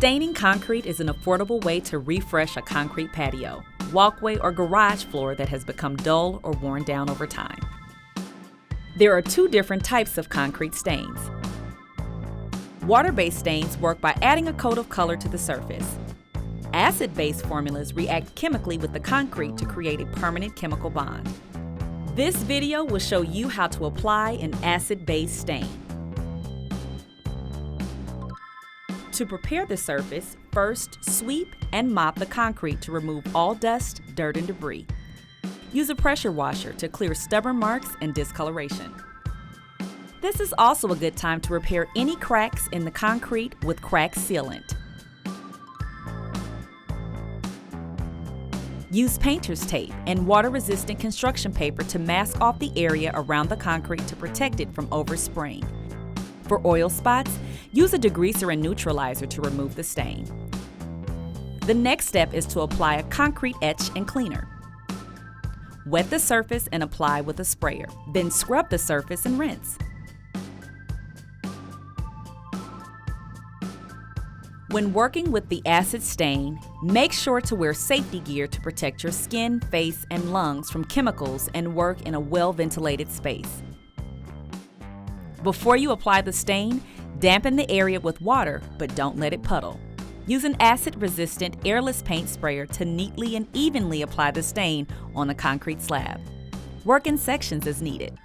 Staining concrete is an affordable way to refresh a concrete patio, walkway, or garage floor that has become dull or worn down over time. There are two different types of concrete stains. Water-based stains work by adding a coat of color to the surface. Acid-based formulas react chemically with the concrete to create a permanent chemical bond. This video will show you how to apply an acid-based stain. To prepare the surface, first sweep and mop the concrete to remove all dust, dirt, and debris. Use a pressure washer to clear stubborn marks and discoloration. This is also a good time to repair any cracks in the concrete with crack sealant. Use painter's tape and water-resistant construction paper to mask off the area around the concrete to protect it from overspraying. For oil spots, use a degreaser and neutralizer to remove the stain. The next step is to apply a concrete etch and cleaner. Wet the surface and apply with a sprayer, then scrub the surface and rinse. When working with the acid stain, make sure to wear safety gear to protect your skin, face, and lungs from chemicals and work in a well-ventilated space. Before you apply the stain, dampen the area with water, but don't let it puddle. Use an acid-resistant, airless paint sprayer to neatly and evenly apply the stain on the concrete slab. Work in sections as needed.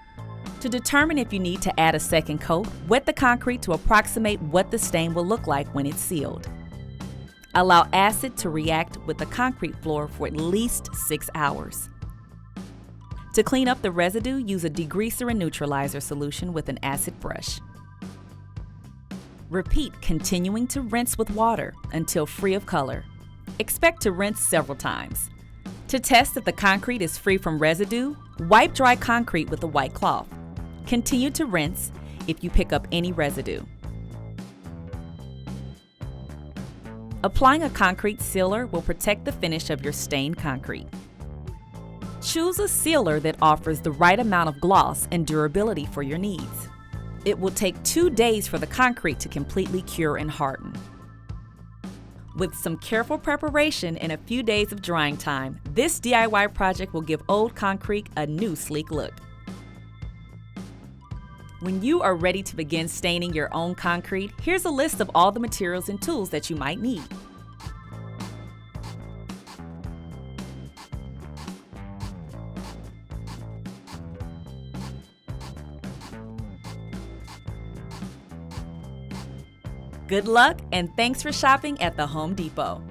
To determine if you need to add a second coat, wet the concrete to approximate what the stain will look like when it's sealed. Allow acid to react with the concrete floor for at least 6 hours. To clean up the residue, use a degreaser and neutralizer solution with an acid brush. Repeat, continuing to rinse with water until free of color. Expect to rinse several times. To test if the concrete is free from residue, wipe dry concrete with a white cloth. Continue to rinse if you pick up any residue. Applying a concrete sealer will protect the finish of your stained concrete. Choose a sealer that offers the right amount of gloss and durability for your needs. It will take 2 days for the concrete to completely cure and harden. With some careful preparation and a few days of drying time, this DIY project will give old concrete a new sleek look. When you are ready to begin staining your own concrete, here's a list of all the materials and tools that you might need. Good luck, and thanks for shopping at the Home Depot.